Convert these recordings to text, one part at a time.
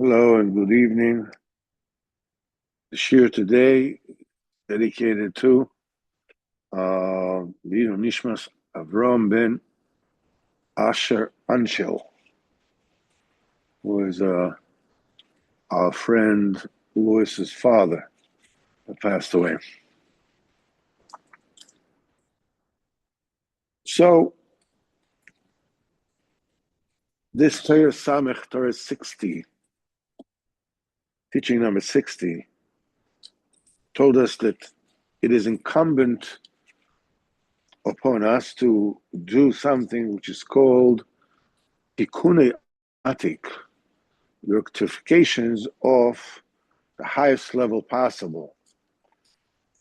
Hello and good evening. The shir today dedicated to Dino Nishmas Avram ben Asher Anshel, who is our friend Louis's father that passed away. So this Torah Samech, Torah 60, teaching number 60, told us that it is incumbent upon us to do something which is called Tikkun Atik, the rectifications of the highest level possible,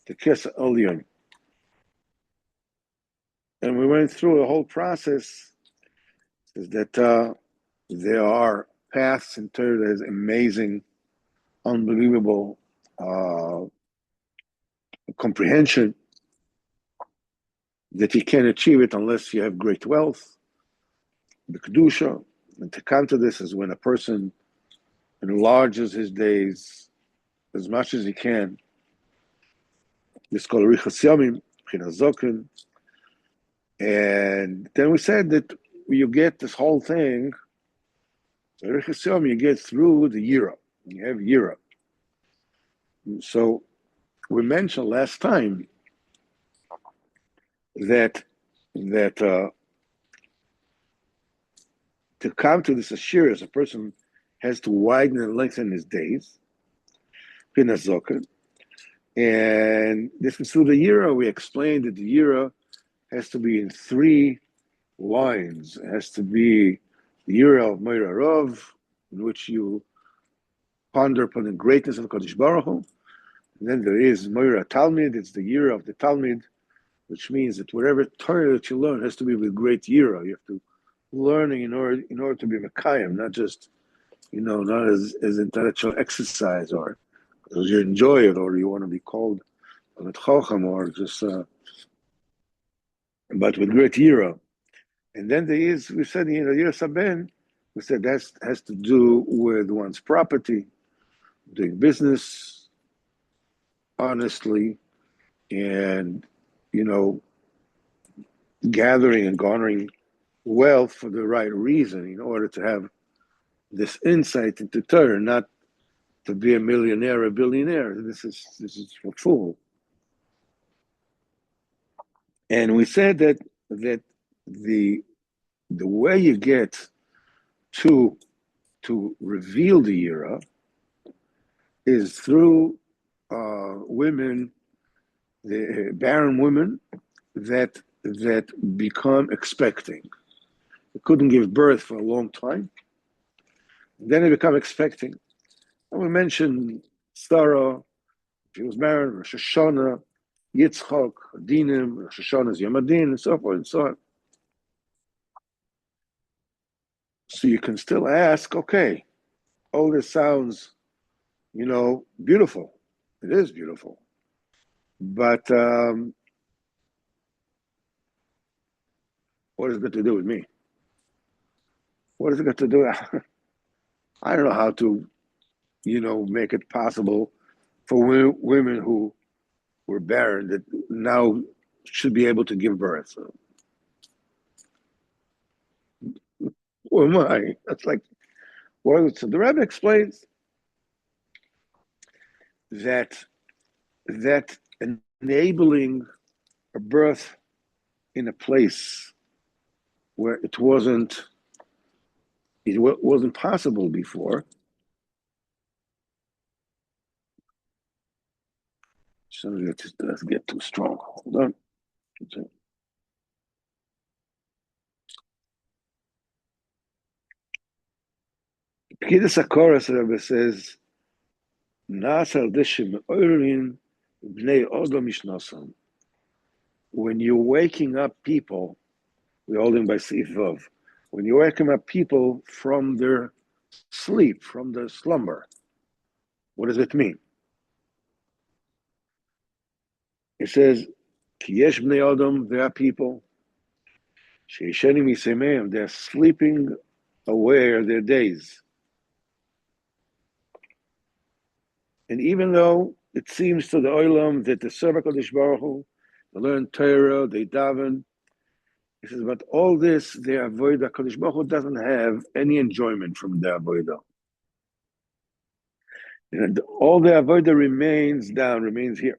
the Kiss Elyon. And we went through a whole process is that there are paths in Torah that is amazing, unbelievable comprehension that you can't achieve it unless you have great wealth, the Kedusha. And to come to this is when a person enlarges his days as much as he can. This is called Richas Yomim, B'chinas Zokin. And then we said that you get this whole thing, so Richas Yomim, you get through the Yira. You have Yira. So we mentioned last time that to come to this assurance, a person has to widen and lengthen his days. And this is through the Yira. We explained that the Yira has to be in three lines. It has to be the Yira of Meir Rav, in which you ponder upon the greatness of the Kodesh Baruch Hu. And then there is Meir Talmid. It's the Yira of the Talmid, which means that whatever Torah that you learn has to be with great Yira. You have to learning in order to be Mekayim, not just not as intellectual exercise or because you enjoy it or you want to be called a Chacham or just but with great Yira. And then there is, we said, Yira Saben, we said that has to do with one's property, doing business honestly, and gathering and garnering wealth for the right reason in order to have this insight into Torah, not to be a millionaire or a billionaire. This is for fool. And we said that the way you get to reveal the Yira is through women, the barren women that become expecting. They couldn't give birth for a long time. Then they become expecting. And we mentioned Sarah, she was married, Rosh Hashanah, Yitzchak, Dinim, Rosh Hashanah's Yom Adin, and so forth and so on. So you can still ask, okay, all this sounds, beautiful. It is beautiful. But what has it got to do with me? What has it got to do? I don't know how to, make it possible for women who were barren that now should be able to give birth. So, who am I? That's like, so the Rebbe explains that enabling a birth in a place where it wasn't possible before. So let's get too strong. Hold on. P'kidas HaKoros, Rebbe says, Nasal dishim oirin bnei odom ishnosam. When you're waking up people, we're holding by Seif Vav. When you're waking up people from their sleep, from their slumber, what does it mean? It says, Ki yesh bnei odom, there are people, sheishenim yisemeim, they're sleeping away their days. And even though it seems to the Olam that the serve HaKadosh Baruch Hu, they learn Torah, they daven, he says, but all this, they avoid, the HaKadosh Baruch Hu doesn't have any enjoyment from the avodah. And all the avodah remains down, remains here,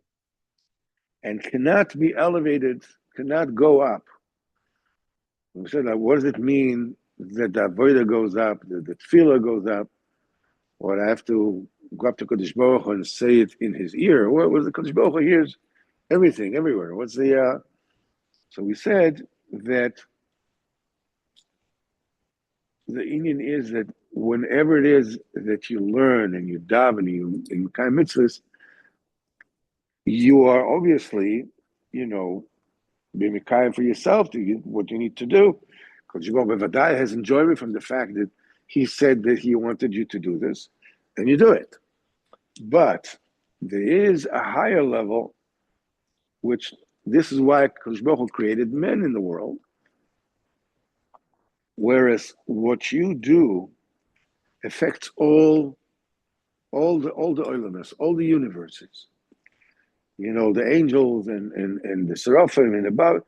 and cannot be elevated, cannot go up. We said, what does it mean that the avodah goes up, that the tefillah goes up, or I have to go up to Kodesh Baruch Hu and say it in his ear? What was the Kodesh Baruch Hu hears everything, everywhere? What's the? So we said that the Indian is that whenever it is that you learn and you daven and you kind of mitzvahs, you are obviously, being kind for yourself to what you need to do. Because Bevadai has enjoyment from the fact that he said that he wanted you to do this, and you do it. But there is a higher level, which this is why Kodesh Baruch Hu created men in the world. Whereas what you do affects all the Olamus, all the universes. The angels and the seraphim and above,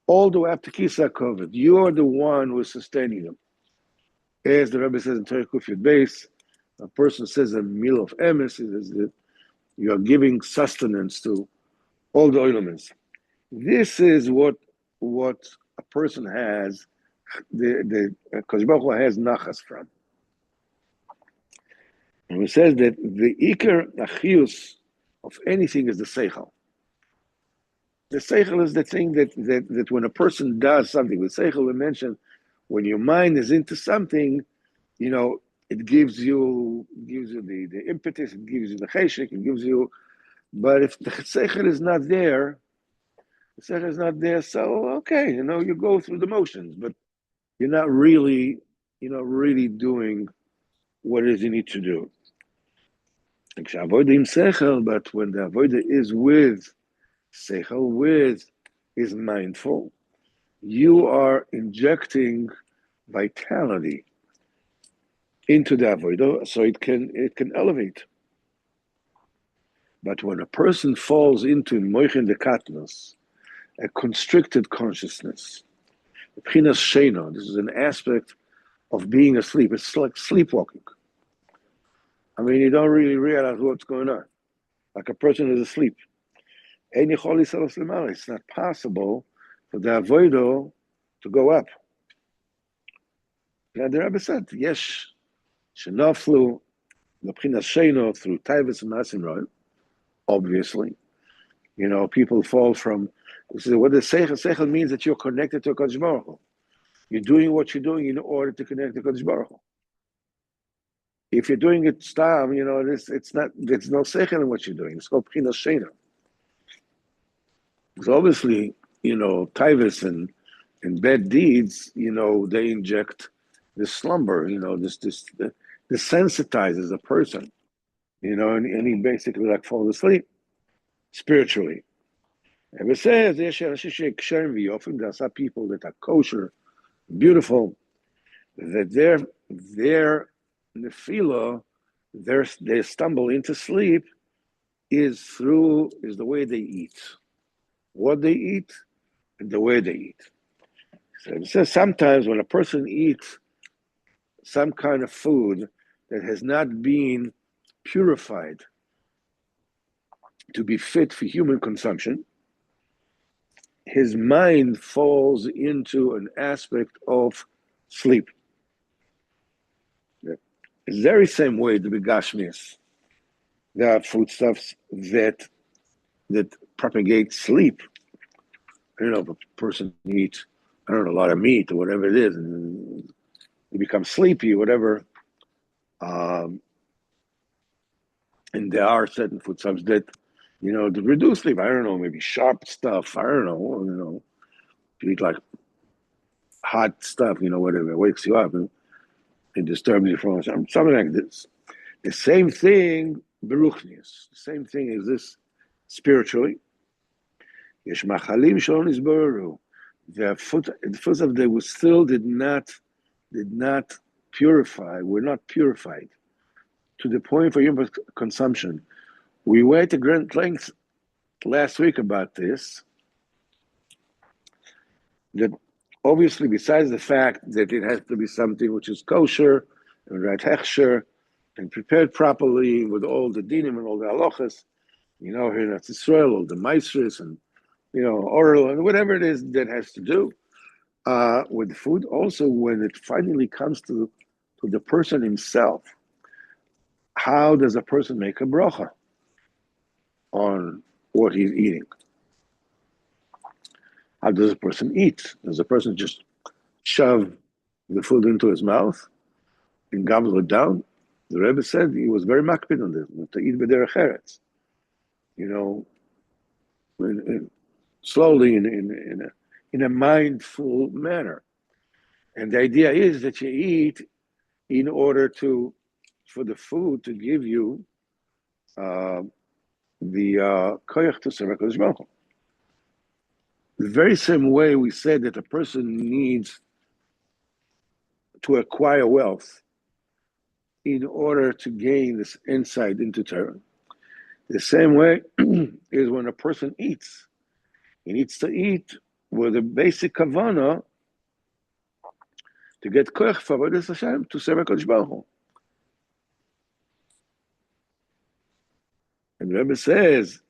all the way up to Kisa Kovet. You are the one who is sustaining them. As the Rebbe says in Torah Kuf Yud Beis, a person says a meal of emes, is that you are giving sustenance to all the Olamus. This is what a person has, the Kodesh Baruch Hu has nachas from. And it says that the Iker Achius of anything is the Seichel. The Seichel is the thing that when a person does something, with Seichel we mentioned, when your mind is into something, it gives you the impetus, it gives you the cheshik, it gives you, but if the Seichel is not there, so okay, you go through the motions, but you're not really doing what it is you need to do. But when the avodah is with seichel, is mindful, you are injecting vitality into the avodah, so it can elevate. But when a person falls into moichin dekatnos, a constricted consciousness, b'chinas sheino, this is an aspect of being asleep. It's like sleepwalking. You don't really realize what's going on. Like a person is asleep. It's not possible for the avodah to go up. And the Rebbe said, yes, shenaflu, l'bchinas sheino, through taivas and masim roim, obviously. People fall from, what the seichel means that you're connected to a Kodesh Baruch Hu. You're doing what you're doing in order to connect to Kodesh Baruch Hu. If you're doing it stam, it's not. There's no seichel in what you're doing. It's called bchinas sheina. Because obviously, taivas and bad deeds, they inject this slumber. This sensitizes a person. And he basically falls asleep spiritually. And it says there are some people that are kosher, beautiful, that their nefila, they stumble into sleep is the way they eat, what they eat, and the way they eat. So it says sometimes when a person eats some kind of food that has not been purified to be fit for human consumption, his mind falls into an aspect of sleep. It's the very same way the begashmias. There are foodstuffs that propagate sleep. If a person eats, a lot of meat or whatever it is, and he becomes sleepy or whatever. And there are certain foodstuffs that, to reduce sleep. Maybe sharp stuff. To eat like hot stuff, whatever, it wakes you up and it disturbs you from something like this. The same thing, beruchnius. The same thing exists spiritually. Yesh machalim shalom isboru. The foodstuff they still did not purify, were not purified to the point for human consumption. We went to great lengths last week about this, that obviously besides the fact that it has to be something which is kosher and right hechsher and prepared properly with all the dinim and all the halachas, here in Israel, all the maestros and, oral and whatever it is that has to do with food. Also, when it finally comes to the person himself, how does a person make a bracha on what he's eating? How does a person eat? Does a person just shove the food into his mouth and gobble it down? The Rebbe said he was very makpid on this, to eat b'derech eretz. Slowly in a mindful manner. And the idea is that you eat in order for the food to give you the koyach to serve HaKadosh Baruch Hu. The very same way we said that a person needs to acquire wealth in order to gain this insight into Torah. The same way is when a person eats. He needs to eat with a basic kavanah to get koyach for Avodas Hashem, to serve HaKadosh Baruch Hu. And the Rebbe says,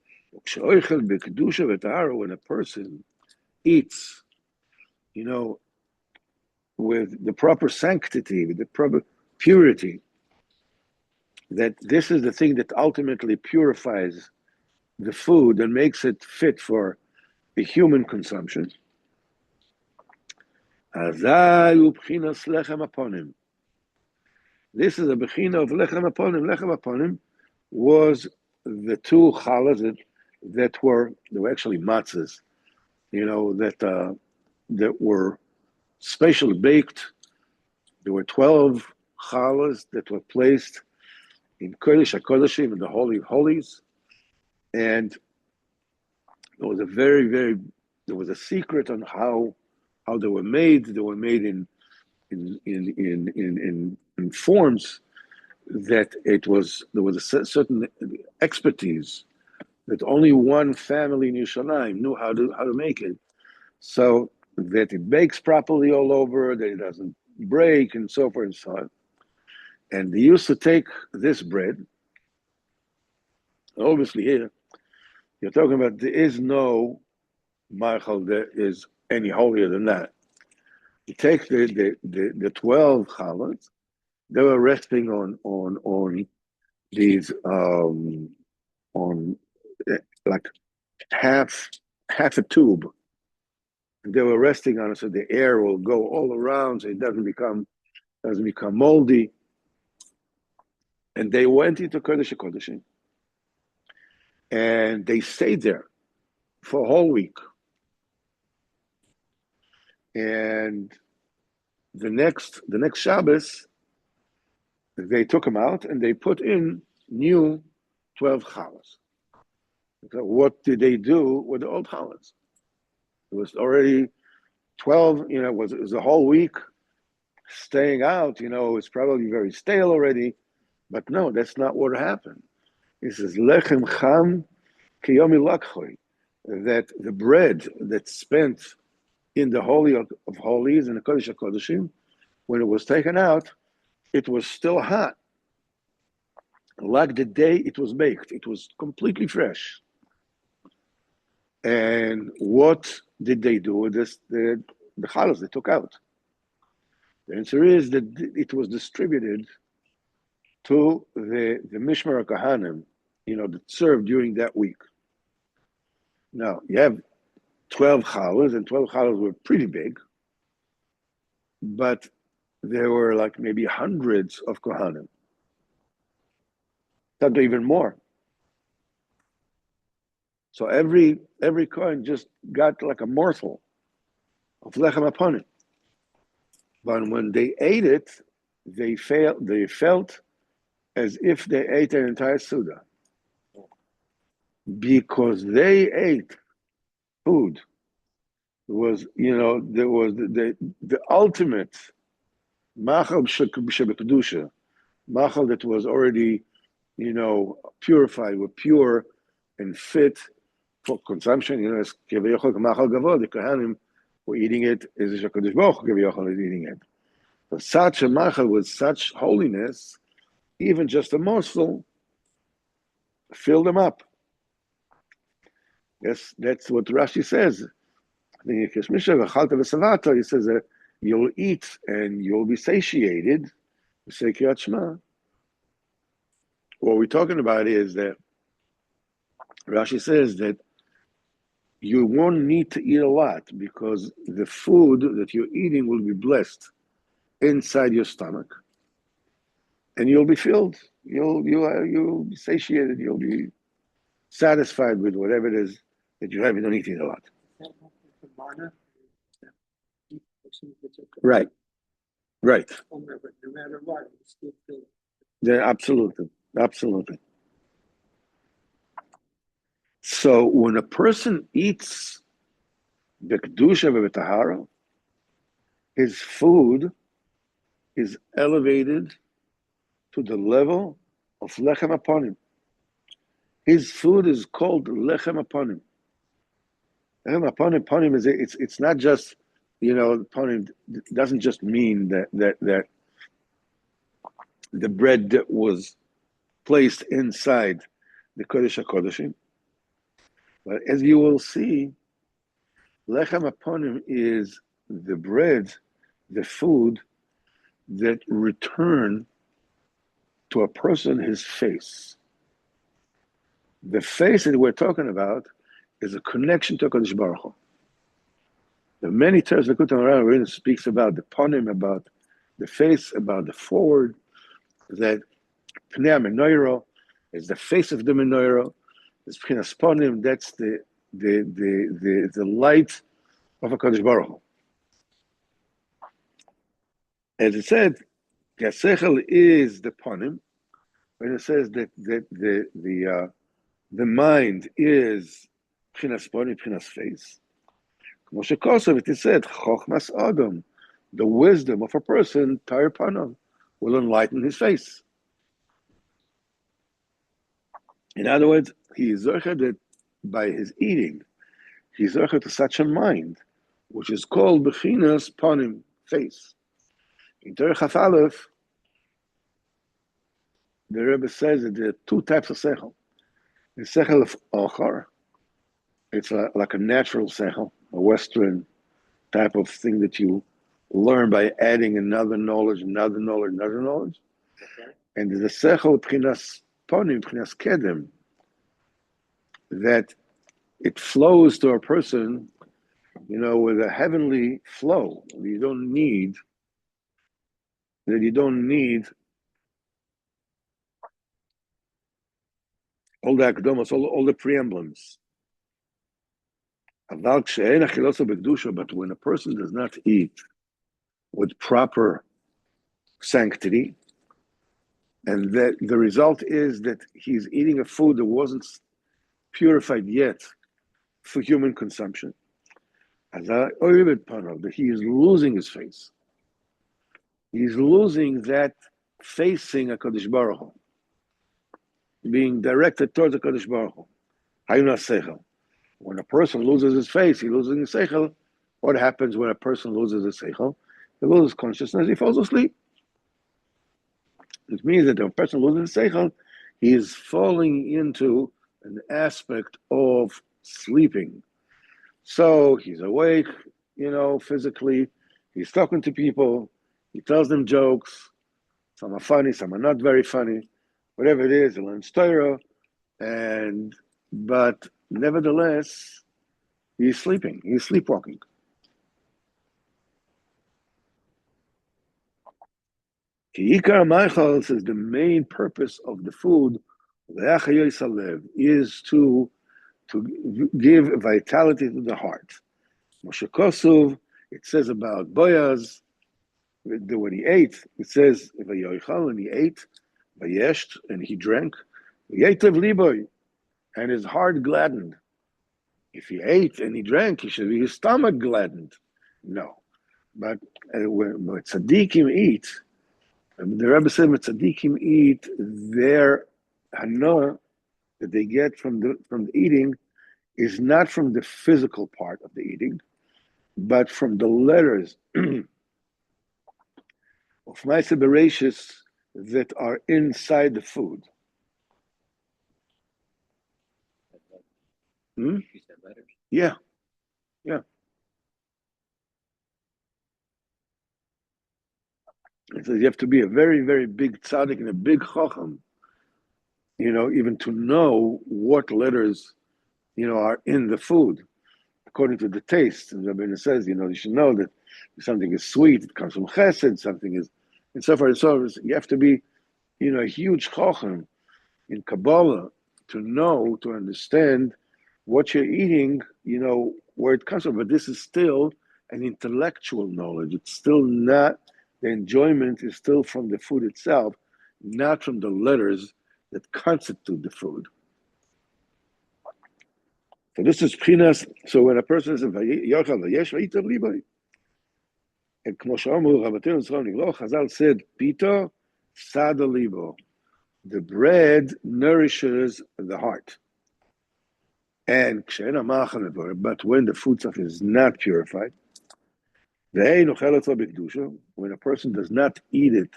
when a person eats, with the proper sanctity, with the proper purity, that this is the thing that ultimately purifies the food and makes it fit for a human consumption. This is a bechina of lechem aponim. Lechem aponim was the two challahs that were actually matzahs, that were specially baked. There were 12 challahs that were placed in Kodesh HaKodeshim, in the Holy of Holies, and there was there was a secret on how they were made. They were made in forms that there was a certain expertise that only one family in Yerushalayim knew how to make it, so that it bakes properly all over, that it doesn't break, and so forth and so on. And they used to take this bread. Obviously, here you're talking about there is no marchal that is any holier than that. You take the 12 challahs. They were resting on these on like half a tube. They were resting on it, so the air will go all around, so it doesn't become moldy. And they went into Kodesh HaKodeshim, and they stayed there for a whole week. And the next Shabbos, they took them out and they put in new 12 challahs. So what did they do with the old challahs? It was already 12, it was a whole week staying out, it's probably very stale already. But no, that's not what happened. It says, lechem cham kiyomi lakchoi, that the bread that's spent in the Holy of Holies, in the Kodesh HaKodeshim, when it was taken out, it was still hot. Like the day it was baked, it was completely fresh. And what did they do with this? The challahs they took out. The answer is that it was distributed to the Mishmar Kahanim, that served during that week. Now, you have 12 challahs, and 12 challahs were pretty big, but there were like maybe hundreds of Kohanim. Not even more. So every Kohen just got like a morsel of lechem aponim. But when they ate it, they felt as if they ate an entire Suda. Because they ate food. There was the ultimate machal shebekdusha, machal that was already, purified, we're pure and fit for consumption. As keviyachol k'machal gavod, the Kohanim were eating it as HaKadosh Baruch Hu keviyachol is eating it. But such a machal with such holiness, even just a morsel, fill them up. Yes, that's what Rashi says. He says that you'll eat and you'll be satiated. Say Kriyat Shema. What we're talking about is that Rashi says that you won't need to eat a lot because the food that you're eating will be blessed inside your stomach, and you'll be filled. You'll be satiated. You'll be satisfied with whatever it is that you have. You don't need to eat a lot. Right. No matter what, it's still filled. Yeah, absolutely. So when a person eats b'kedusha v'b'tahara, his food is elevated to the level of lechem aponim. His food is called lechem aponim. Lechem aponim is it's not just aponim doesn't just mean that the bread that was placed inside the Kodesh HaKodeshim. But as you will see, lechem aponim is the bread, the food that return to a person his face. The face that we're talking about is a connection to HaKadosh Baruch Hu. The many times Likutey Moharan speaks about the ponim, about the face, about the forward, that Pnei HaMenorah is the face of the menorah. It's Pchinas Ponim, that's the light of HaKadosh Baruch Hu. As it said, Gasechel is the ponim. When it says that the mind is Pchinas Ponim, Pchinas face. Moshe Kosev, it is said, Chochmas Adam, the wisdom of a person, Tair Panav, will enlighten his face. In other words, he is zocher that by his eating, he is zocher to such a mind, which is called Bechinas Ponim, face. In Torah Chaf Aleph, the Rebbe says that there are two types of sechel. The sechel of ochar, it's like a natural sechel, a Western type of thing that you learn by adding another knowledge. Okay. And there's a sechel Bechinas Ponim, Bechinas Kedem, that it flows to a person, with a heavenly flow. You don't need all the akdomos, all the preemblems. But when a person does not eat with proper sanctity, and that the result is that he's eating a food that wasn't purified yet for human consumption, that he is losing his face. He's losing that facing HaKadosh Baruch Hu, being directed towards HaKadosh Baruch Hu. Hayuna seichel. When a person loses his face, he loses his seichel. What happens when a person loses his seichel? He loses consciousness, he falls asleep. It means that when a person loses his seichel, he is falling into an aspect of sleeping. So he's awake, physically. He's talking to people. He tells them jokes. Some are funny, some are not very funny. Whatever it is, he learns Torah. But nevertheless, he's sleeping. He's sleepwalking. Ki'ikar Maichal says the main purpose of the food is to give vitality to the heart. Moshe Kosov, it says about Boaz, when he ate, it says, when he ate, Vayesht, and he drank, Yetev Liboy, and his heart gladdened. If he ate and he drank, he should be his stomach gladdened. No. But when tzaddikim eat, the Rebbe said when tzaddikim eat, their hana that they get from the eating is not from the physical part of the eating, but from the letters of Maaseh Bereshis that are inside the food. Hmm? You said letters. Yeah. It says you have to be a very, very big tzaddik and a big chacham, even to know what letters, are in the food according to the taste. And Rabbeinu says, you should know that something is sweet, it comes from chesed, something is, and so forth and so on. You have to be, a huge chacham in Kabbalah to understand what you're eating, where it comes from. But this is still an intellectual knowledge. It's still not, the enjoyment is still from the food itself, not from the letters that constitute the food. So this is Pchinas. So when a person says, and Chazal said, Pito Sada Libo. The bread nourishes the heart. And but when the food stuff is not purified, when a person does not eat it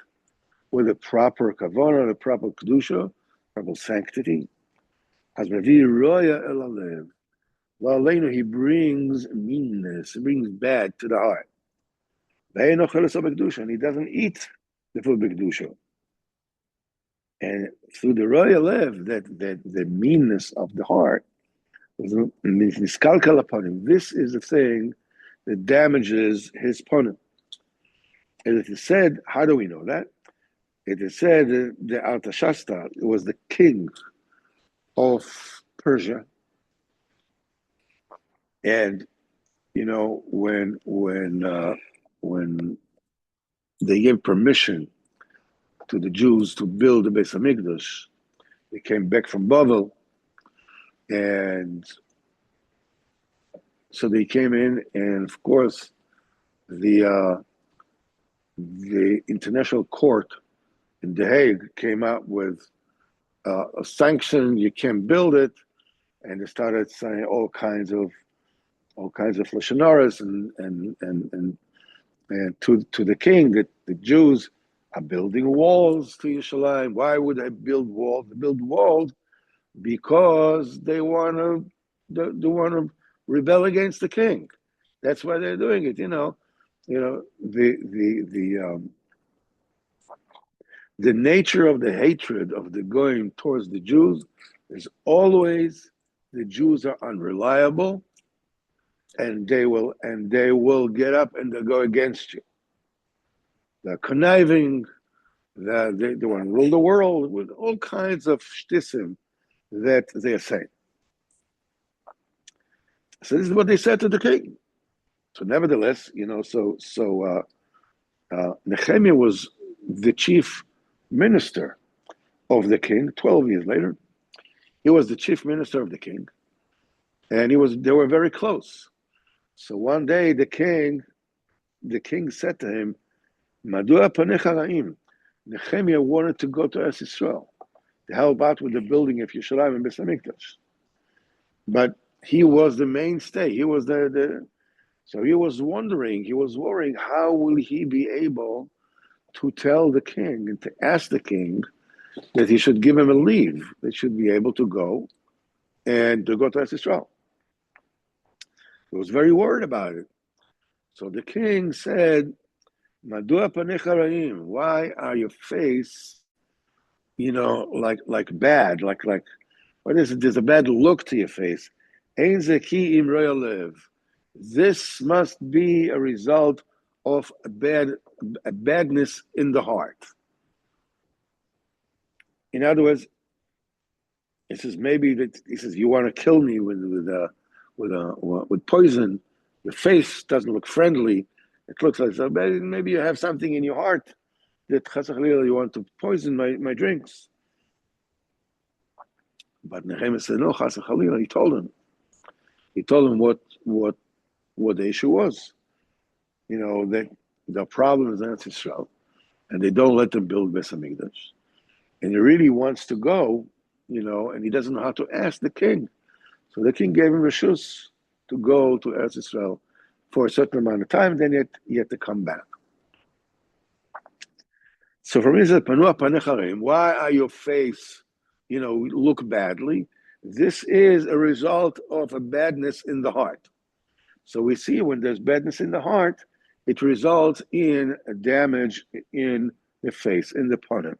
with a proper kavanah, a proper kedusha, proper sanctity, as he brings meanness, he brings bad to the heart. And he doesn't eat the food b'kedusha. And through the royal lev, that the meanness of the heart, this is the thing that damages his punah. And it is said, how do we know that? It is said that the Artashasta was the king of Persia, and when they gave permission to the Jews to build the Beis Hamikdash, they came back from Babel, and so they came in, and of course, the International Court in The Hague came out with a sanction. You can't build it, and they started saying all kinds of lashon haras and to the king that the Jews are building walls to Yerushalayim. Why would they build walls? They build walls because they want to rebel against the king. That's why they're doing it. The nature of the hatred of the goyim towards the Jews is always the Jews are unreliable, and they will get up and they'll go against you. They're conniving. They want to rule the world with all kinds of shtissim that they are saying. So this is what they said to the king. So nevertheless, Nehemiah was the chief minister of the king. 12 years later, he was the chief minister of the king, and they were very close. So one day the king said to him, Madua panecha ra'im. Nehemiah wanted to go to Eretz Yisrael to help out with the building of Yerushalayim and Beis Hamikdash, but he was the mainstay. He was so he was worrying, how will he be able to tell the king and to ask the king that he should give him a leave, that should be able to go and to go to Eretz Yisrael. He was very worried about it. So the king said, Madua panecha ra'im, why are your face, like bad, like what is it? There's a bad look to your face. Ein zeki im royal lev. This must be a result of a badness in the heart. In other words, he says you want to kill me with poison. Your face doesn't look friendly. It looks like maybe you have something in your heart that chas v'chalila you want to poison my drinks. But Nehemiah said no, chas v'chalila. He told him what the issue was. That the problem is in Israel, and they don't let them build Beis Hamikdash. And he really wants to go and he doesn't know how to ask the king. So the king gave him reshus to go to Eretz Israel for a certain amount of time, then he had to come back. So for me, it says, Panua panecharim, why are your face, look badly? This is a result of a badness in the heart. So we see when there's badness in the heart, it results in a damage in the face, in the panim.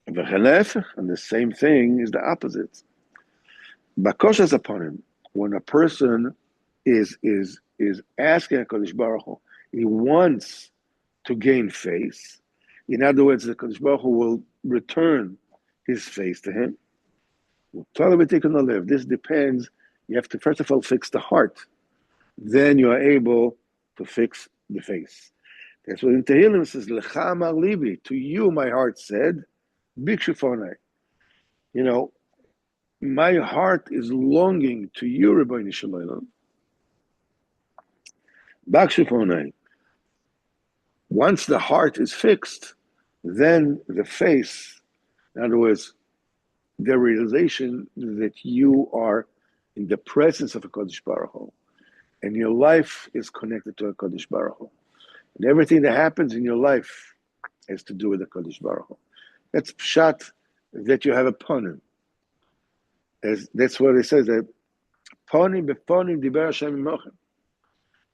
And the same thing is the opposite. Bakoshas panim, when a person is asking HaKadosh Baruch Hu, he wants to gain face. In other words, the HaKadosh Baruch Hu will return his face to him. This depends. You have to first of all fix the heart. Then you are able to fix the face. That's what in Tehillim says, Lecha amar libi, to you my heart said, Bikshu fonai. My heart is longing to you, Rebbeinu Shalom. Bakshu fonai. Once the heart is fixed, then the face, in other words, the realization that you are in the presence of a Kodesh Baruch Hu, and your life is connected to a Kodesh Baruch Hu. And everything that happens in your life has to do with the Kodesh Baruch Hu. That's pshat, that you have a ponim. That's what it says, that ponim beponim diber Hashem imochem.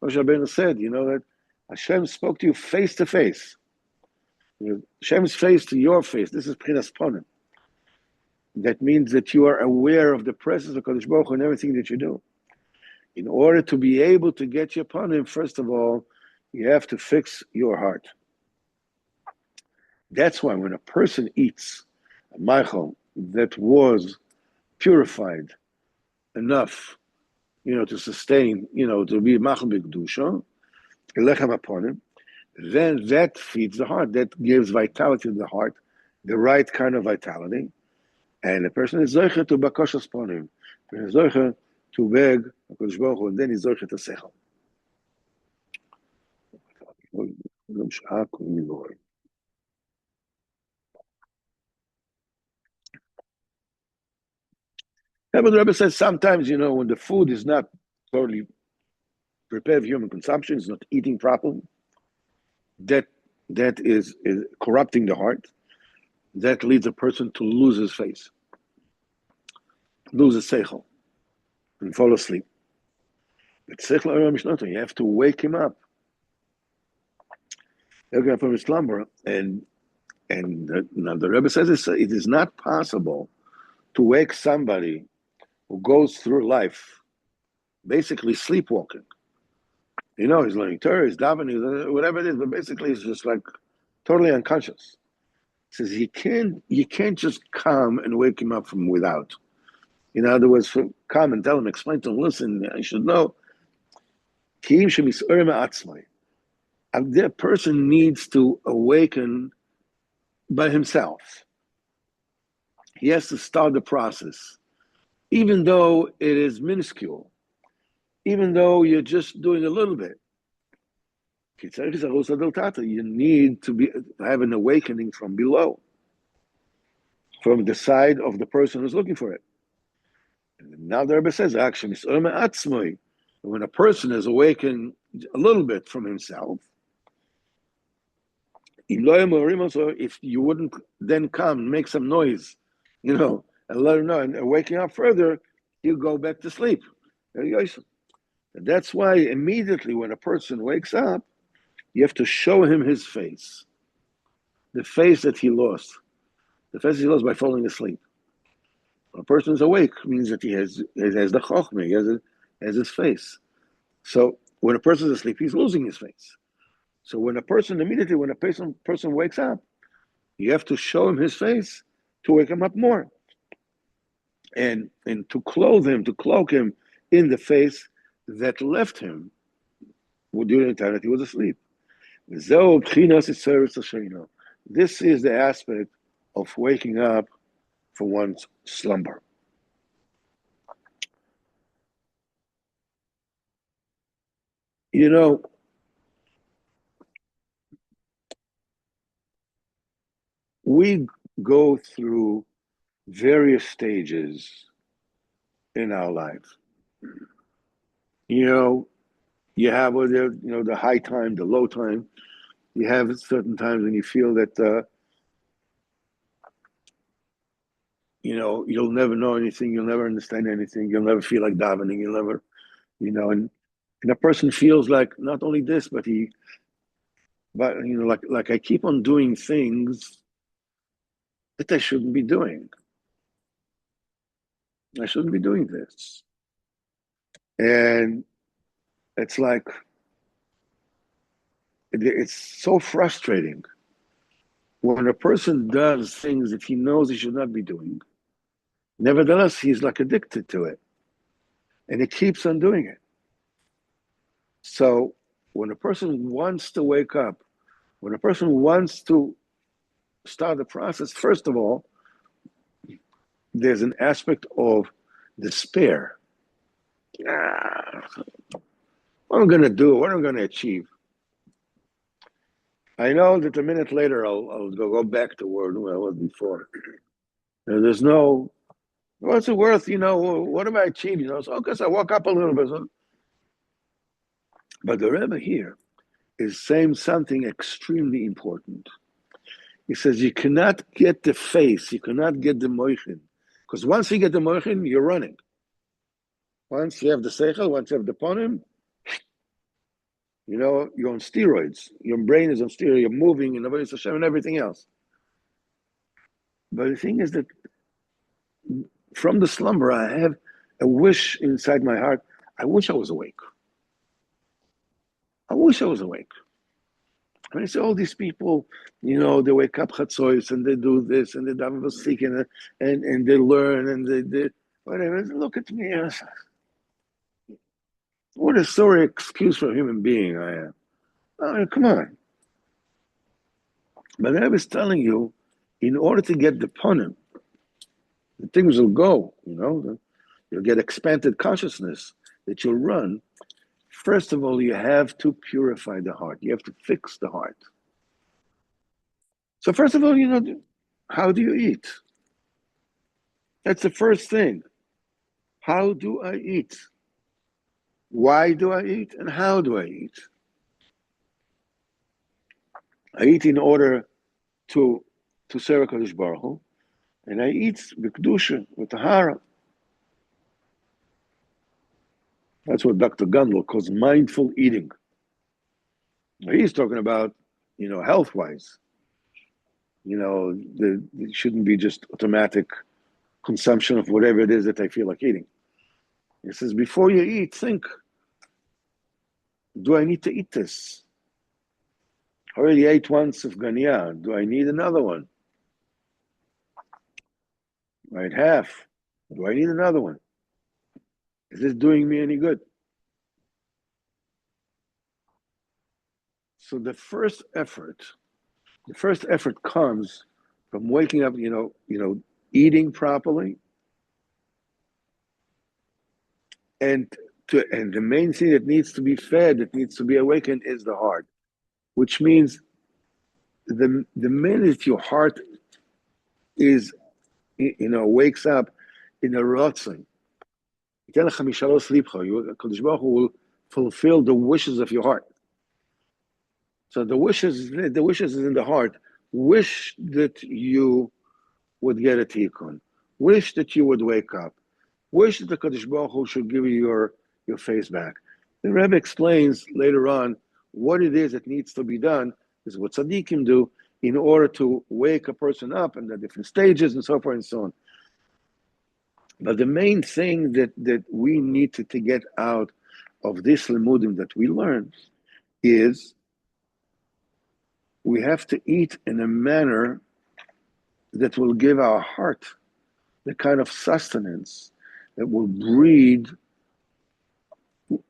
Moshe Rabbeinu said, that Hashem spoke to you face to face. Hashem's face to your face. This is Pchinas ponim. That means that you are aware of the presence of Kodesh Baruch Hu in everything that you do. In order to be able to get your ponim, first of all, you have to fix your heart. That's why when a person eats a ma'achal that was purified enough, to sustain, to be ma'achal b'kedusha, lechem aponim, then that feeds the heart. That gives vitality to the heart, the right kind of vitality. And the person is zoiche to bakoshas ponim. He is zoiche to beg HaKadosh Baruch Hu, and then he's zoiche to sechel. Yeah, but the Rebbe says sometimes, when the food is not totally prepared for human consumption, it's not eating properly, that is corrupting the heart. That leads a person to lose his face, lose his seichel, and fall asleep. But seichel, you have to wake him up. Wake him up from his slumber. And now the Rebbe says it is not possible to wake somebody who goes through life basically sleepwalking. He's learning Torah, he's davening, whatever it is, but basically he's just like totally unconscious. He says you can't just come and wake him up from without. In other words, come and tell him, explain to him, listen, I should know. The person needs to awaken by himself. He has to start the process, even though it is minuscule, even though you're just doing a little bit. You need to have an awakening from below, from the side of the person who's looking for it. And now the Rebbe says, actually, when a person is awakened a little bit from himself, if you wouldn't then come and make some noise, and let him know, and waking up further, he'll go back to sleep. And that's why immediately when a person wakes up, you have to show him his face, the face that he lost, by falling asleep. When a person is awake, means that he has the chokhmah, he has his face. So when a person is asleep, he's losing his face. So when a person wakes up, you have to show him his face to wake him up more, and to cloak him in the face that left him during the time that he was asleep. This is the aspect of waking up from one's slumber. We go through various stages in our life. You know, you have the high time, the low time. You have certain times when you feel that you'll never know anything, you'll never understand anything, you'll never feel like davening, you'll never, and a person feels like not only this, but like I keep on doing things that I shouldn't be doing. I shouldn't be doing this. And it's like, it's so frustrating when a person does things that he knows he should not be doing. Nevertheless, he's like addicted to it. And he keeps on doing it. So when a person wants to wake up, when a person wants to start the process, first of all, there's an aspect of despair. What am I going to do? What am I going to achieve? I know that a minute later I'll go back to where I was before. There's no, what's it worth? What have I achieved? So because I woke up a little bit. But the Rebbe here is saying something extremely important. He says you cannot get the face, you cannot get the moichin. Because once you get the moichin, you're running. Once you have the seichel, once you have the ponim, you're on steroids. Your brain is on steroids. You're moving in Avodas Hashem and everything else. But the thing is that from the slumber, I have a wish inside my heart. I wish I was awake. I wish I was awake. When I see all these people, they wake up chatzos and they do this and they daven v'sikin and they learn and they whatever. Look at me. What a sorry excuse for a human being I am. Come on. But I was telling you, in order to get the ponim, the things will go, you'll get expanded consciousness that you'll run. First of all, you have to purify the heart. You have to fix the heart. So first of all, how do you eat? That's the first thing. How do I eat? Why do I eat? And how do I eat? I eat in order to serve HaKadosh Baruch Hu, and I eat with kedusha, with tahara. That's what Dr. Gundel calls mindful eating. He's talking about, health-wise. It shouldn't be just automatic consumption of whatever it is that I feel like eating. He says, before you eat, think, do I need to eat this? I already ate one sufganiyah. Do I need another one? I ate half. Do I need another one? Is this doing me any good? So the first effort comes from waking up, eating properly, and the main thing that needs to be fed, that needs to be awakened, is the heart, which means the minute your heart is, wakes up in a rotzing, Kadosh Baruch Hu will fulfill the wishes of your heart. So the wishes is in the heart. Wish that you would get a tikkun. Wish that you would wake up. Wish that the Kadosh Baruch Hu should give you your face back. The Rebbe explains later on what it is that needs to be done. This is what tzaddikim do in order to wake a person up and the different stages and so forth and so on. But the main thing that we need to get out of this limudim that we learn is we have to eat in a manner that will give our heart the kind of sustenance that will breed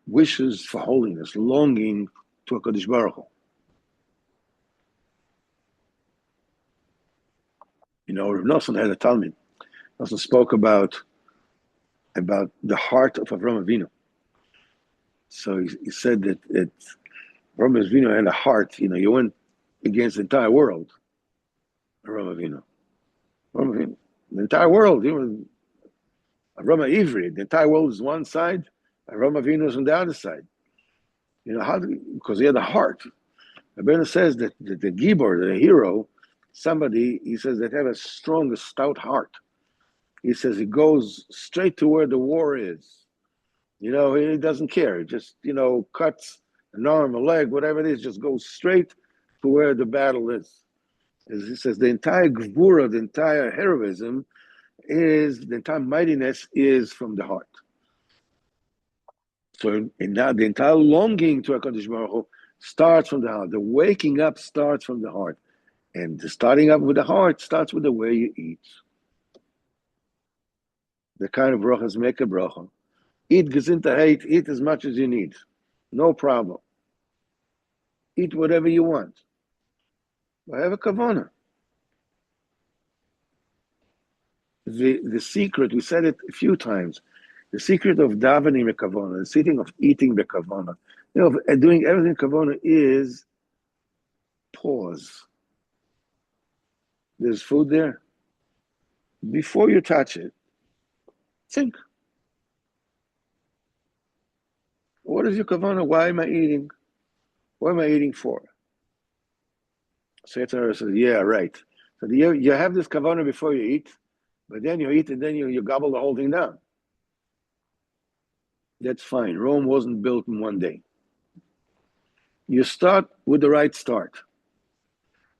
wishes for holiness, longing to a Kadosh Baruch Hu. Rav Nosson had a Talmud. Nosson spoke about the heart of Avraham Avinu. So he said that Avraham Avinu had a heart. He went against the entire world. Avraham Avinu. I mean, the entire world, even Rama Ivri, the entire world is one side, and Rama Avinu is on the other side. Because he had a heart. Rabbeinu says that the Gibor, the hero, somebody, he says, that have a strong, stout heart. He says he goes straight to where the war is. He doesn't care. He just, cuts an arm, a leg, whatever it is, just goes straight to where the battle is. As he says, the entire gvura, the entire heroism the entire mightiness is from the heart. So now the entire longing to HaKadosh Baruch Hu starts from the heart. The waking up starts from the heart. And the starting up with the heart starts with the way you eat. The kind of brachas make a bracha. Eat gesintheit, eat as much as you need. No problem. Eat whatever you want. But have a kavanah. The secret, we said it a few times, the secret of davening bekavana, the secret of eating bekavana, doing everything kavana is pause. There's food there. Before you touch it, think. What is your kavana? Why am I eating? What am I eating for? So Yetzirah says, yeah, right. So you have this kavana before you eat, but then you eat and then you gobble the whole thing down. That's fine. Rome wasn't built in one day. You start with the right start.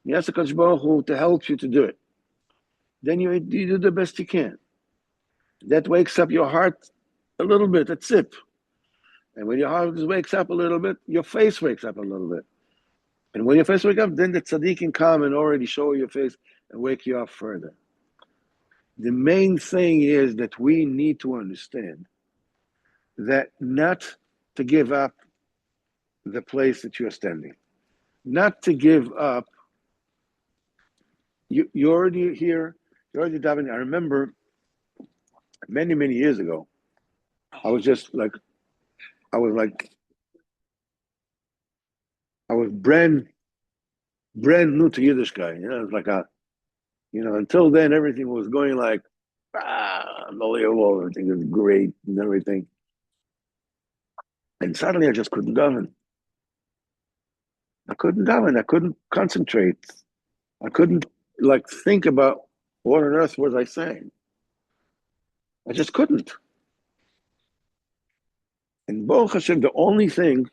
You ask HaKadosh Baruch Hu to help you to do it. Then you do the best you can. That wakes up your heart a little bit, a sip. And when your heart wakes up a little bit, your face wakes up a little bit. And when your face wakes up, then the tzaddik can come and already show your face and wake you up further. The main thing is that we need to understand that not to give up the place that you're standing. Not to give up. You're already here, you're already davening. I remember many, many years ago, I was brand new to Yiddishkeit. It was like until then everything was going like, unbelievable, everything was great and everything. And suddenly I just couldn't daven. I couldn't concentrate. I couldn't think about what on earth was I saying. I just couldn't. And Baruch Hashem, the only thing,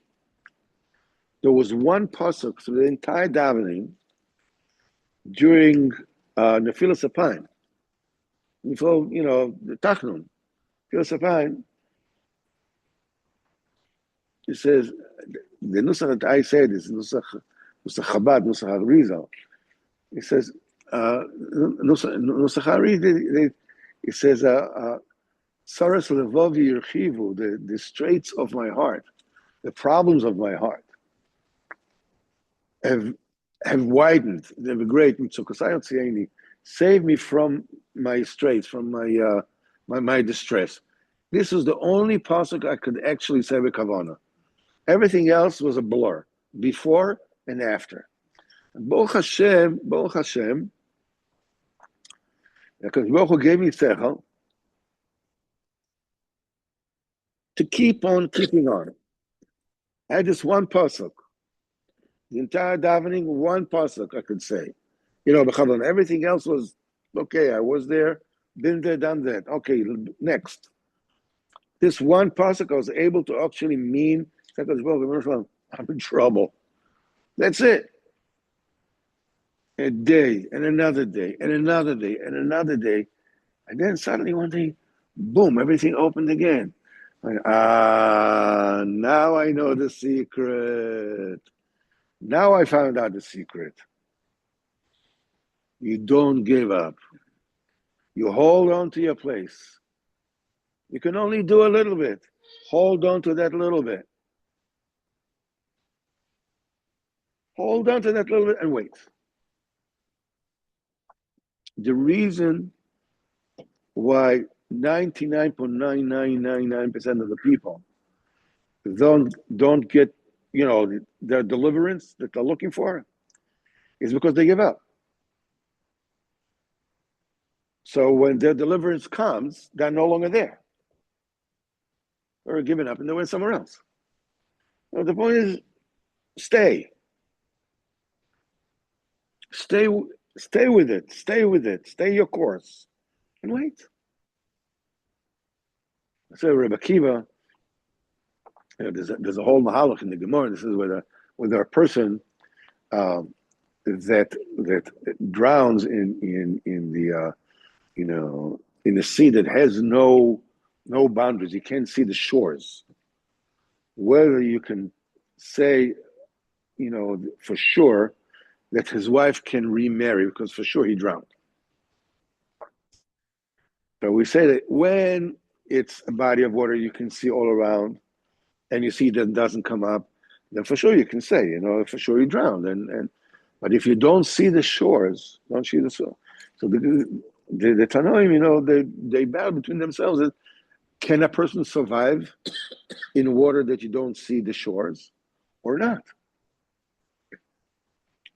there was one pasuk through the entire davening during Nefilas Apayim. Before, the Tachnun, Nefilas Apayim, it says, the Nusach that I said is Nusach Chabad, Nusach Harizal. It says, Nusach Harizal, it says, Saras Levavi Yerchivu, the straits of my heart, the problems of my heart have widened. They're great. Save me from my straits, from my distress. This is the only pasuk I could actually say with kavana. Everything else was a blur, before and after. And Baruch Hashem, because Baruch Hu gave me sechel to keep on keeping on. I had this one pasuk. The entire davening, one pasuk I could say. B'chavon. Everything else was, okay, I was there, been there, done that. Okay, next. This one pasuk I was able to actually mean, I'm in trouble. That's it. A day, and another day, and another day, and another day. And then suddenly one day, boom, everything opened again. Now I know the secret. Now I found out the secret. You don't give up. You hold on to your place. You can only do a little bit. Hold on to that little bit. Hold on to that little bit and wait. The reason why 99.9999% of the people don't get, their deliverance that they're looking for is because they give up. So when their deliverance comes, they're no longer there. They're given up and they went somewhere else. So the point is, stay. Stay with it. Stay with it. Stay your course. And wait. So Rebbe Akiva, there's a whole mahalach in the Gemara. This is whether a person that drowns in the in the sea that has no boundaries. You can't see the shores. Whether you can say, for sure that his wife can remarry because for sure he drowned. So we say that when it's a body of water you can see all around, and you see that doesn't come up, then for sure you can say, for sure he drowned. But if you don't see the shores, don't see the shore. So the Tanoim, they battle between themselves. That, can a person survive in water that you don't see the shores or not?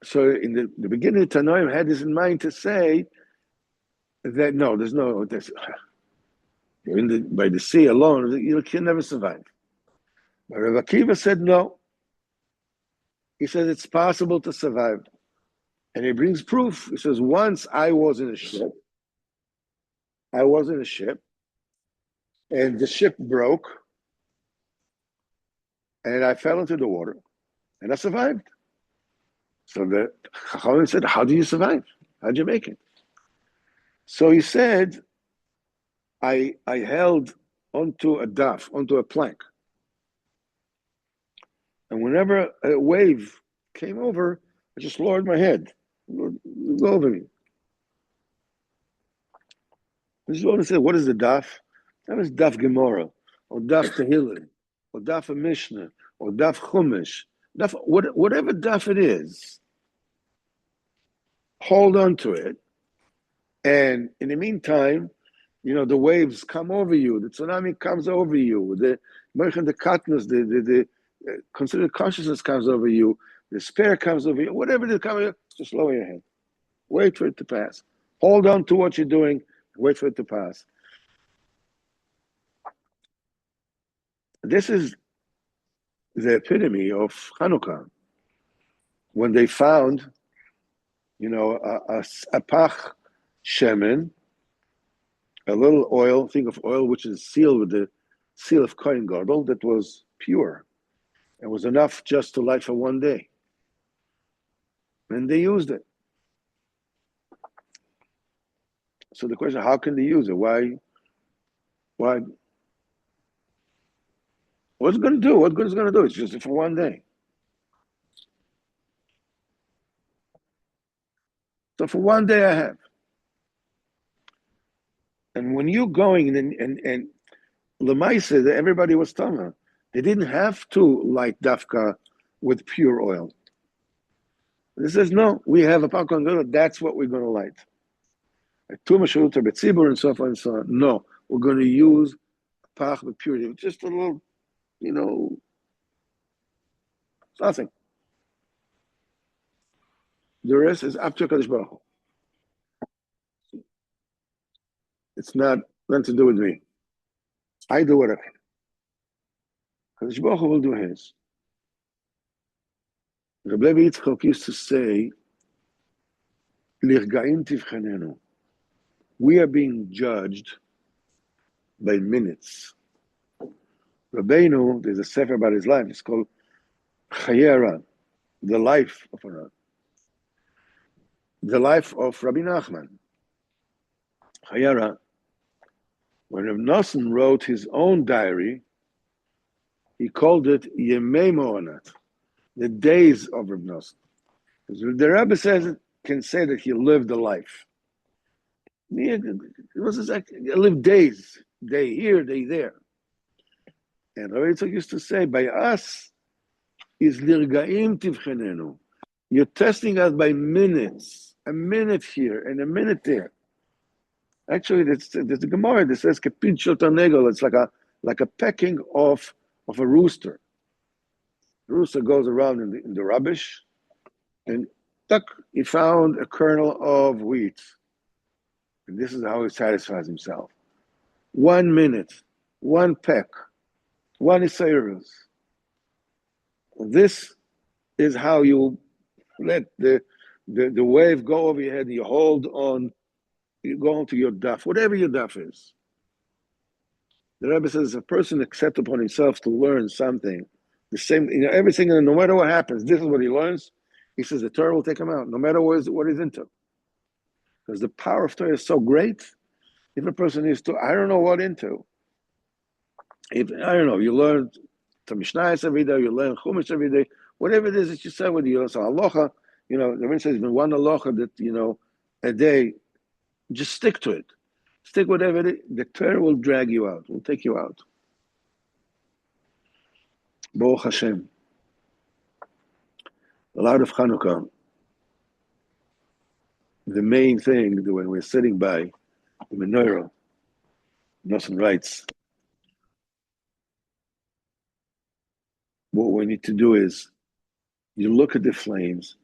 So in the beginning, the Tanoim had this in mind to say that no, there's no, by the sea alone, you can never survive. But Rav Akiva said no. He said it's possible to survive. And he brings proof. He says, once I was in a ship, and the ship broke, and I fell into the water, and I survived. So the Chachamim said, how do you survive? How'd you make it? So he said, I held onto a plank. And whenever a wave came over, I just lowered my head. Go over me. This is what I said. What is the daf? That was daf Gemara, or daf Tehillim, or daf Mishnah, or daf Chumash. Whatever daf it is, hold on to it. And in the meantime, the waves come over you, the tsunami comes over you, the katnus, the considered consciousness comes over you, the despair comes over you, whatever it is coming, just lower your head. Wait for it to pass. Hold on to what you're doing, wait for it to pass. This is the epitome of Hanukkah. When they found, a pach shemen, a little oil, think of oil which is sealed with the seal of Kohen Gadol, that was pure. It was enough just to light for one day. And they used it. So the question, how can they use it? Why? What's it going to do? What good is it going to do? It's just for one day. So for one day I have. And when you're going and Lemaisa, everybody was Tama. They didn't have to light dafka with pure oil. They says, no, we have a pakon, that's what we're going to light. And so forth and so on. No, we're going to use pach with purity. Just a little, nothing. The rest is up to Kadosh Baruch Hu. It's nothing to do with me. I do what I can. Kadosh Baruch Hu will do his. Rabbi Yitzchok used to say, "Lirgaim tivchanenu." We are being judged by minutes. Rabbeinu, there's a sefer about his life. It's called Chayei Haran, the life of Haran. The life of Rabbi Nachman. Chayei Haran. When Rav Nosson wrote his own diary, he called it Yemei Moanat, the days of Rav Nosson. The Rebbe can say that he lived a life. It was exactly, he lived days, day here, day there. And Rabbi Yitzchak used to say, by us is lirgaim tivchenenu. You're testing us by minutes, a minute here and a minute there. Actually, there's a Gemara that says kepid shel tarnegol. It's like a pecking of a rooster. The rooster goes around in the rubbish, and tuck, he found a kernel of wheat. And this is how he satisfies himself. 1 minute, one peck, one Isairus. This is how you let the wave go over your head and you hold on, you go on to your daf, whatever your daf is. The Rebbe says if a person accepts upon himself to learn something, the same, everything, no matter what happens, this is what he learns. He says the Torah will take him out, no matter what he's into. Because the power of Torah is so great. If a person is to, I don't know what into. If I don't know, you learn to Mishnayos every day, you learn Chumash every day, whatever it is that you say, whether you learn some halacha, the Rebbe says, even one halacha that, a day, just stick to it. Stick whatever it is. The Torah will drag you out, will take you out. Baruch Hashem. The light of Chanukah, the main thing that when we're sitting by the menorah, Nosson writes, what we need to do is, you look at the flames,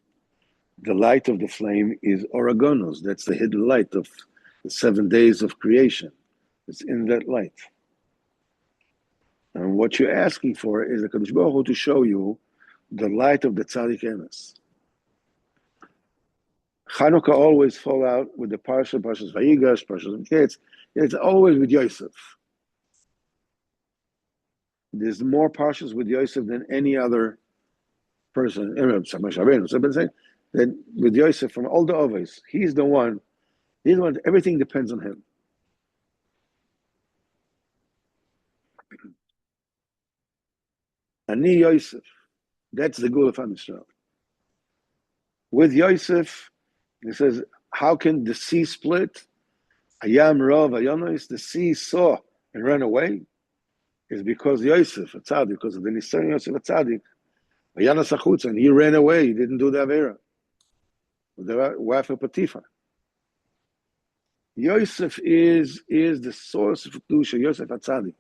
the light of the flame is Oragonos, that's the hidden light of the 7 days of creation. It's in that light. And what you're asking for is the Kadosh Baruch Hu to show you the light of the Tzaddik Emes. Chanukah always fall out with the Parshas Vayigash, Parshas Miketz. It's always with Yosef. There's more Parshas with Yosef than any other person. Than with Yosef from all the others. He's the one. Everything depends on him. Ani Yosef. That's the goal of Am Yisrael. With Yosef, he says, how can the sea split? Ayam Rav Ayonos, the sea saw and ran away. Is because Yosef, a tzaddik, because of the Nisan Yosef, a tzaddik. Ayanas Achutz, and he ran away. He didn't do the Avera. With the wife of Potiphar. Yosef is the source of Kedusha. Yosef a tzaddik.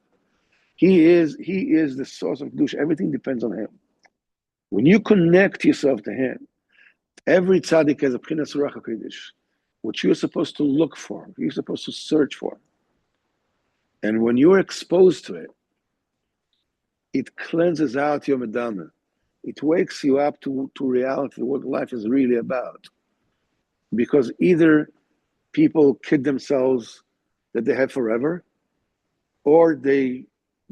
He is the source of Kedusha. Everything depends on him. When you connect yourself to him, every tzaddik has a Pchinas Ruach HaKodesh, which you're supposed to look for, you're supposed to search for. And when you're exposed to it, it cleanses out your medama. It wakes you up to reality, what life is really about. Because either people kid themselves that they have forever, or they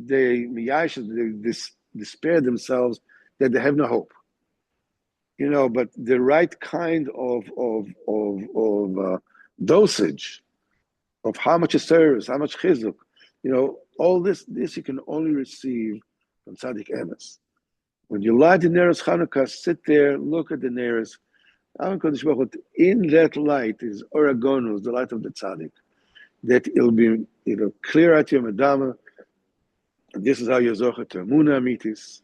despair themselves that they have no hope. But the right kind of dosage of how much is service, how much chizuk, all this you can only receive from Tzaddik Emes. When you light the Neros Chanukah, sit there, look at the Neros. In that light is Oragonus, the light of the Tzaddik. That it'll clear out your medama. And this is how you're zocher to Emunah Amitis.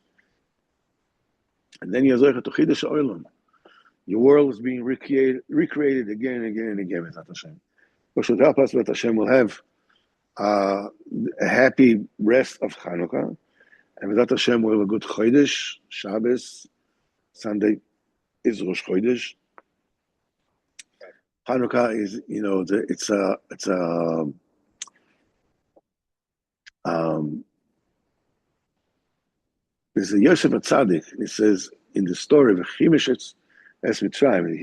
And then you're zocher to Chidush Olam. Your world is being recreated again and again and again. B'ezrat Hashem. What should help us, that Hashem will have a happy rest of Chanukah. And B'ezrat Hashem will have a good Chodesh, Shabbos, Sunday is Rosh Chodesh. Hanukkah is, there's a Yosef Atzadik. It says in the story of Chimishetz Es Mitzrayim,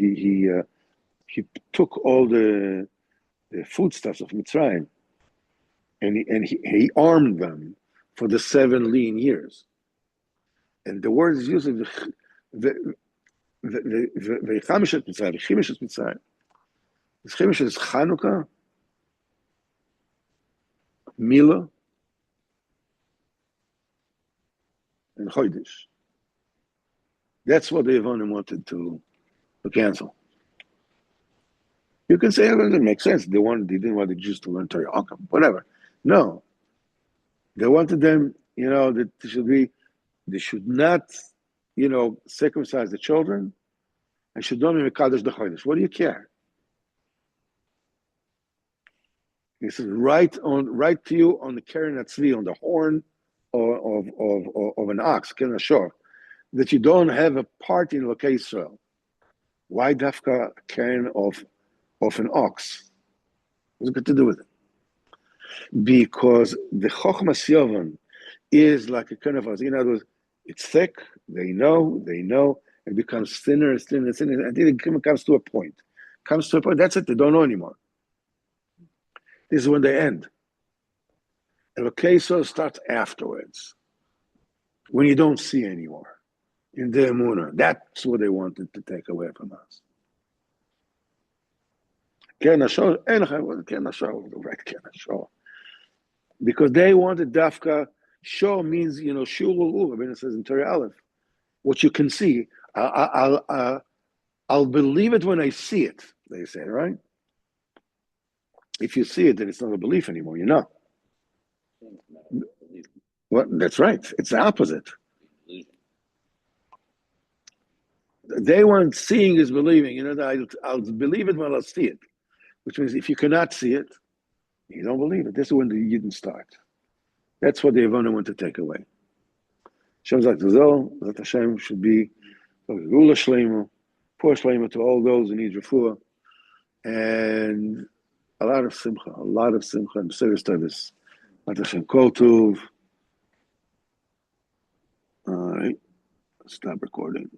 he took all the foodstuffs of Mitzrayim, and he armed them for the 7 lean years. And the word is used the Chimishetz Mitzrayim. The Chimishetz is Chanukah, Mila, and Chodesh. That's what the Yevonim wanted to cancel. You can say it doesn't make sense. They didn't want the Jews to learn Torah, whatever. No, they wanted them. That they should not, circumcise the children, and should not be mekadosh the Chodesh. What do you care? He says, write to you on the Keren Atzvi, on the horn of an ox, Keren Ashor, that you don't have a part in Lokei Israel. Why dafka Keren of an ox? What's it got to do with it? Because the Chochmas Yovan is like a kind of, in other words, it's thick, they know, it becomes thinner, thinner, thinner, until it comes to a point. That's it, they don't know anymore. This is when they end. And Elokeso starts afterwards, when you don't see anymore. In the Emunah. That's what they wanted to take away from us. Because they wanted Dafka. Show means, Shul, Rabbeinu says in Torah Aleph, what you can see. I'll believe it when I see it, they say, right? If you see it, then it's not a belief anymore, Well, that's right. It's the opposite. They want seeing is believing. I'll believe it when I'll see it. Which means if you cannot see it, you don't believe it. This is when the Yidden start. That's what the Yevonah want to take away. Hashem Zak Zol, that Hashem should be Gula Shlema, poor Shlema to all those who need refuah, and a lot of simcha, and serious service. Let Hashem Kol Tuv. All right, stop recording.